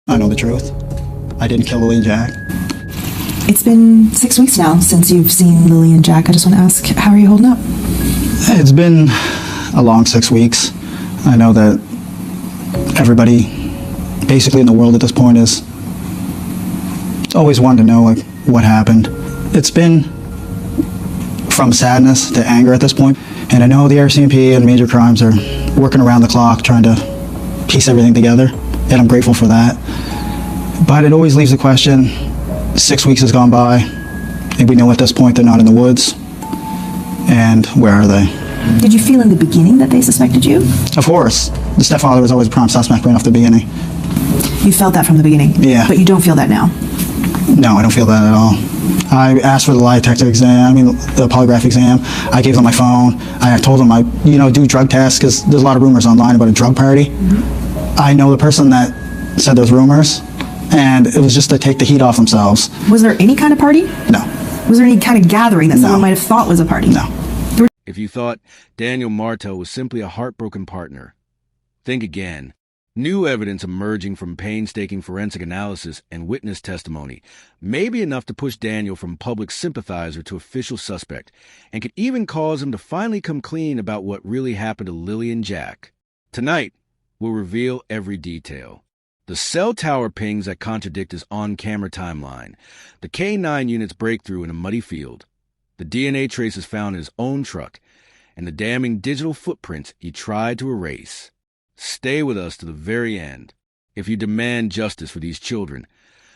I know the truth. I didn't kill Lily Jack. It's been 6 weeks now since you've seen Lily and Jack. I just want to ask, how are you holding up? It's been a long 6 weeks. I know that everybody basically in the world at this point is always wanting to know like what happened. It's been from sadness to anger at this point. And I know the RCMP and major crimes are working around the clock trying to piece everything together. And I'm grateful for that. But it always leaves the question, 6 weeks has gone by, and we know at this point they're not in the woods. And where are they? Did you feel in the beginning that they suspected you? Of course. The stepfather was always a prime suspect right off the beginning. You felt that from the beginning? Yeah. But you don't feel that now? No, I don't feel that at all. I asked for the lie detector exam, the polygraph exam. I gave them my phone. I told them I, do drug tests because there's a lot of rumors online about a drug party. Mm-hmm. I know the person that said those rumors, and it was just to take the heat off themselves. Was there any kind of party? No. Was there any kind of gathering that someone might have thought was a party? No. If you thought Daniel Martell was simply a heartbroken partner, think again. New evidence emerging from painstaking forensic analysis and witness testimony may be enough to push Daniel from public sympathizer to official suspect, and could even cause him to finally come clean about what really happened to Lily and Jack. Tonight, we'll reveal every detail. The cell tower pings that contradict his on-camera timeline, the K9 unit's breakthrough in a muddy field, the DNA traces found in his own truck, and the damning digital footprints he tried to erase. Stay with us to the very end. If you demand justice for these children,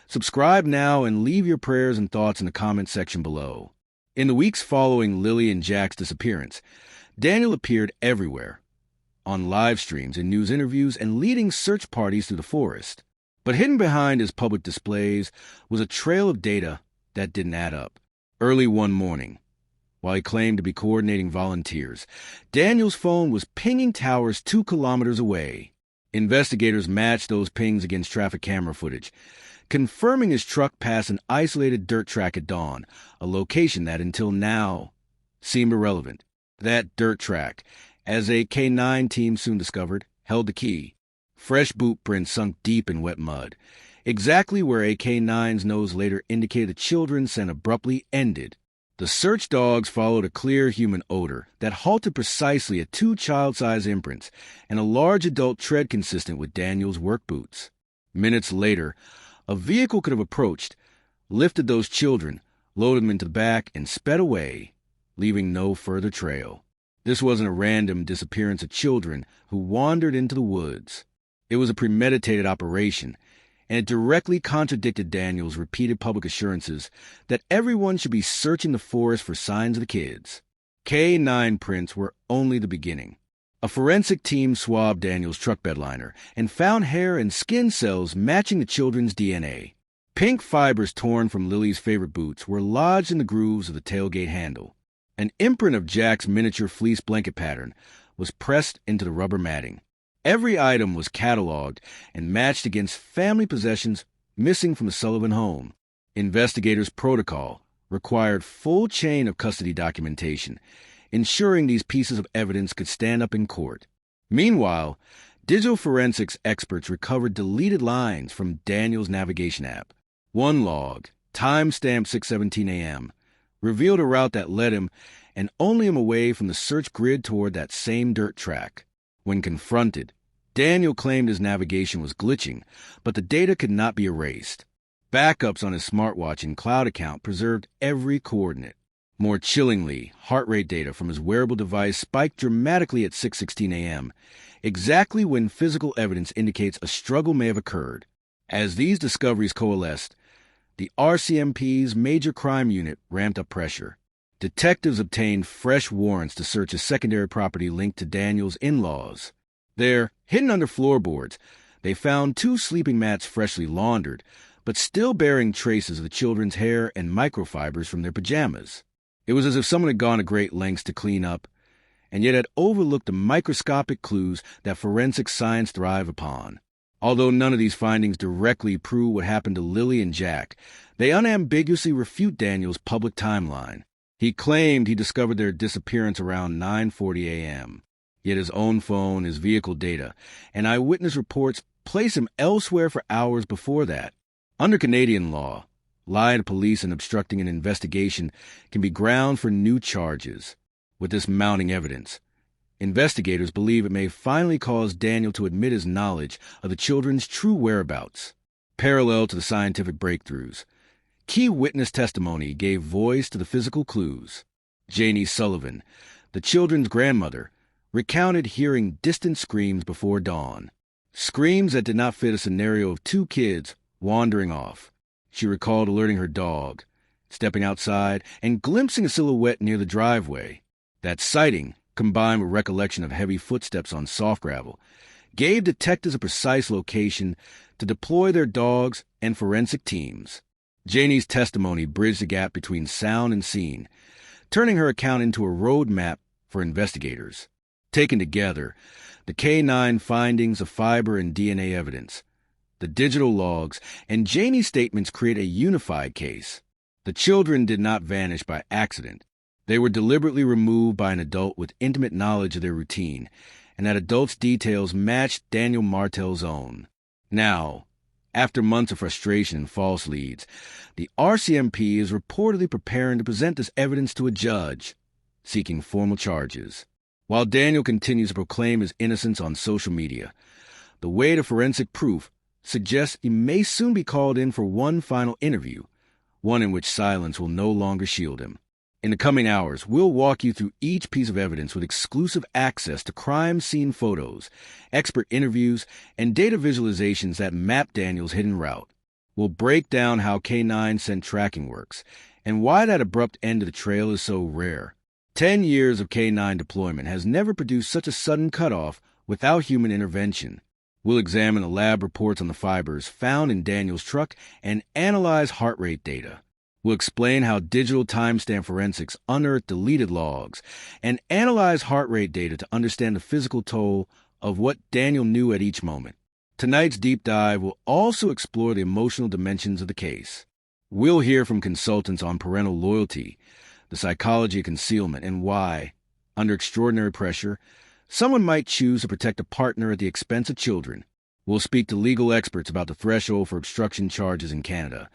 subscribe now and leave your prayers and thoughts in the comment section below. In the weeks following Lily and Jack's disappearance, Daniel appeared everywhere, on live streams and news interviews and leading search parties through the forest. But hidden behind his public displays was a trail of data that didn't add up. Early one morning, while he claimed to be coordinating volunteers, Daniel's phone was pinging towers 2 kilometers away. Investigators matched those pings against traffic camera footage, confirming his truck passed an isolated dirt track at dawn, a location that until now seemed irrelevant. That dirt track, as a K9 team soon discovered, held the key. Fresh boot prints sunk deep in wet mud, exactly where a K9's nose later indicated the children's scent abruptly ended. The search dogs followed a clear human odor that halted precisely at 2 child-size imprints and a large adult tread consistent with Daniel's work boots. Minutes later, a vehicle could have approached, lifted those children, loaded them into the back, and sped away, leaving no further trail. This wasn't a random disappearance of children who wandered into the woods. It was a premeditated operation, and it directly contradicted Daniel's repeated public assurances that everyone should be searching the forest for signs of the kids. K9 prints were only the beginning. A forensic team swabbed Daniel's truck bed liner and found hair and skin cells matching the children's DNA. Pink fibers torn from Lily's favorite boots were lodged in the grooves of the tailgate handle. An imprint of Jack's miniature fleece blanket pattern was pressed into the rubber matting. Every item was cataloged and matched against family possessions missing from the Sullivan home. Investigators' protocol required full chain of custody documentation, ensuring these pieces of evidence could stand up in court. Meanwhile, digital forensics experts recovered deleted lines from Daniel's navigation app. One log, time-stamped 6:17 a.m., revealed a route that led him and only him away from the search grid toward that same dirt track. When confronted, Daniel claimed his navigation was glitching, but the data could not be erased. Backups on his smartwatch and cloud account preserved every coordinate. More chillingly, heart rate data from his wearable device spiked dramatically at 6:16 a.m., exactly when physical evidence indicates a struggle may have occurred. As these discoveries coalesced, the RCMP's major crime unit ramped up pressure. Detectives obtained fresh warrants to search a secondary property linked to Daniel's in-laws. There, hidden under floorboards, they found 2 sleeping mats freshly laundered, but still bearing traces of the children's hair and microfibers from their pajamas. It was as if someone had gone to great lengths to clean up, and yet had overlooked the microscopic clues that forensic science thrive upon. Although none of these findings directly prove what happened to Lily and Jack, they unambiguously refute Daniel's public timeline. He claimed he discovered their disappearance around 9:40 a.m., yet his own phone, his vehicle data, and eyewitness reports place him elsewhere for hours before that. Under Canadian law, lying to police and obstructing an investigation can be ground for new charges. With this mounting evidence, investigators believe it may finally cause Daniel to admit his knowledge of the children's true whereabouts. Parallel to the scientific breakthroughs, key witness testimony gave voice to the physical clues. Lily Sullivan, the children's grandmother, recounted hearing distant screams before dawn. Screams that did not fit a scenario of two kids wandering off. She recalled alerting her dog, stepping outside, and glimpsing a silhouette near the driveway. That sighting, combined with recollection of heavy footsteps on soft gravel, gave detectives a precise location to deploy their dogs and forensic teams. Janie's testimony bridged the gap between sound and scene, turning her account into a roadmap for investigators. Taken together, the K9 findings of fiber and DNA evidence, the digital logs, and Janie's statements create a unified case. The children did not vanish by accident. They were deliberately removed by an adult with intimate knowledge of their routine, and that adult's details matched Daniel Martell's own. Now, after months of frustration and false leads, the RCMP is reportedly preparing to present this evidence to a judge, seeking formal charges. While Daniel continues to proclaim his innocence on social media, the weight of forensic proof suggests he may soon be called in for one final interview, one in which silence will no longer shield him. In the coming hours, we'll walk you through each piece of evidence with exclusive access to crime scene photos, expert interviews, and data visualizations that map Daniel's hidden route. We'll break down how K9 scent tracking works and why that abrupt end of the trail is so rare. 10 years of K9 deployment has never produced such a sudden cutoff without human intervention. We'll examine the lab reports on the fibers found in Daniel's truck and analyze heart rate data. We'll explain how digital timestamp forensics unearthed deleted logs and analyze heart rate data to understand the physical toll of what Daniel knew at each moment. Tonight's deep dive will also explore the emotional dimensions of the case. We'll hear from consultants on parental loyalty, the psychology of concealment, and why, under extraordinary pressure, someone might choose to protect a partner at the expense of children. We'll speak to legal experts about the threshold for obstruction charges in Canada,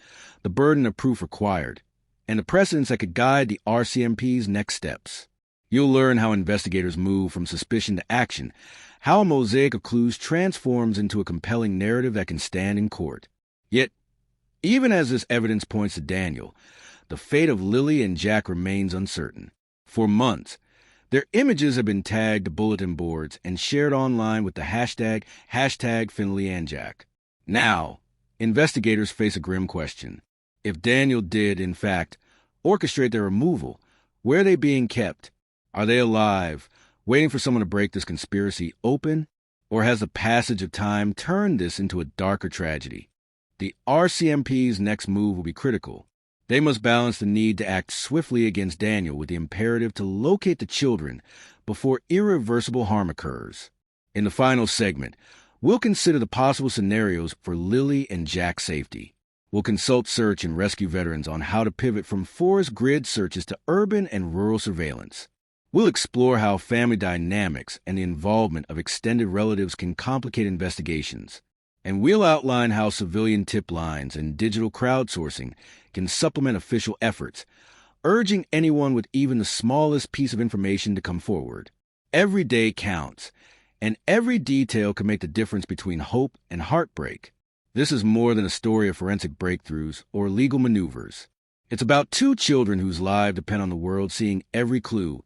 the burden of proof required, and the precedents that could guide the RCMP's next steps. You'll learn how investigators move from suspicion to action, how a mosaic of clues transforms into a compelling narrative that can stand in court. Yet, even as this evidence points to Daniel, the fate of Lily and Jack remains uncertain. For months, their images have been tagged to bulletin boards and shared online with the hashtag #FinleyandJack. Now, investigators face a grim question. If Daniel did, in fact, orchestrate their removal, where are they being kept? Are they alive, waiting for someone to break this conspiracy open? Or has the passage of time turned this into a darker tragedy? The RCMP's next move will be critical. They must balance the need to act swiftly against Daniel with the imperative to locate the children before irreversible harm occurs. In the final segment, we'll consider the possible scenarios for Lily and Jack's safety. We'll consult search and rescue veterans on how to pivot from forest grid searches to urban and rural surveillance. We'll explore how family dynamics and the involvement of extended relatives can complicate investigations. And we'll outline how civilian tip lines and digital crowdsourcing can supplement official efforts, urging anyone with even the smallest piece of information to come forward. Every day counts, and every detail can make the difference between hope and heartbreak. This is more than a story of forensic breakthroughs or legal maneuvers. It's about two children whose lives depend on the world seeing every clue,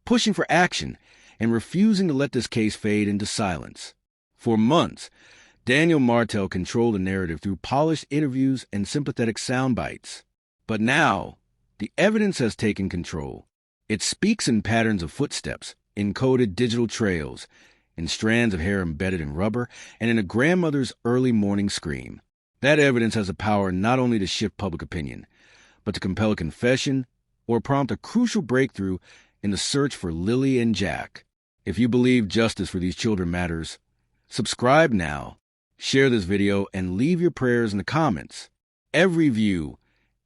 pushing for action, and refusing to let this case fade into silence. For months, Daniel Martell controlled the narrative through polished interviews and sympathetic sound bites. But now, the evidence has taken control. It speaks in patterns of footsteps, encoded digital trails, in strands of hair embedded in rubber, and in a grandmother's early morning scream. That evidence has the power not only to shift public opinion, but to compel a confession or prompt a crucial breakthrough in the search for Lily and Jack. If you believe justice for these children matters, subscribe now. Share this video and leave your prayers in the comments. Every view,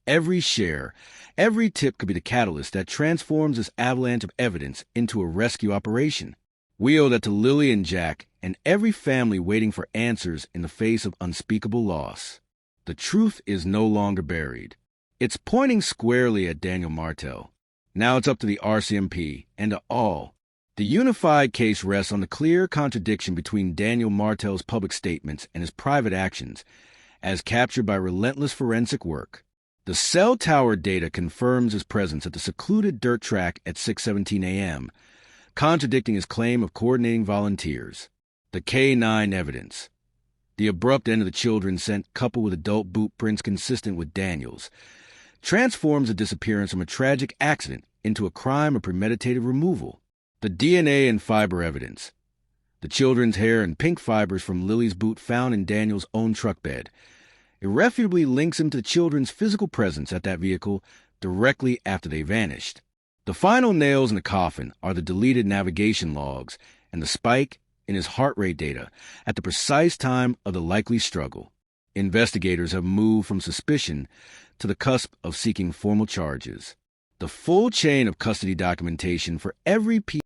every share, every tip could be the catalyst that transforms this avalanche of evidence into a rescue operation. We owe that to Lily and Jack and every family waiting for answers in the face of unspeakable loss. The truth is no longer buried. It's pointing squarely at Daniel Martell. Now it's up to the RCMP and to all. The unified case rests on the clear contradiction between Daniel Martell's public statements and his private actions, as captured by relentless forensic work. The cell tower data confirms his presence at the secluded dirt track at 6:17 a.m., contradicting his claim of coordinating volunteers. The K9 evidence. The abrupt end of the children scent, coupled with adult boot prints consistent with Daniel's, transforms the disappearance from a tragic accident into a crime of premeditated removal. The DNA and fiber evidence. The children's hair and pink fibers from Lily's boot found in Daniel's own truck bed irrefutably links him to the children's physical presence at that vehicle directly after they vanished. The final nails in the coffin are the deleted navigation logs and the spike in his heart rate data at the precise time of the likely struggle. Investigators have moved from suspicion to the cusp of seeking formal charges. The full chain of custody documentation for every piece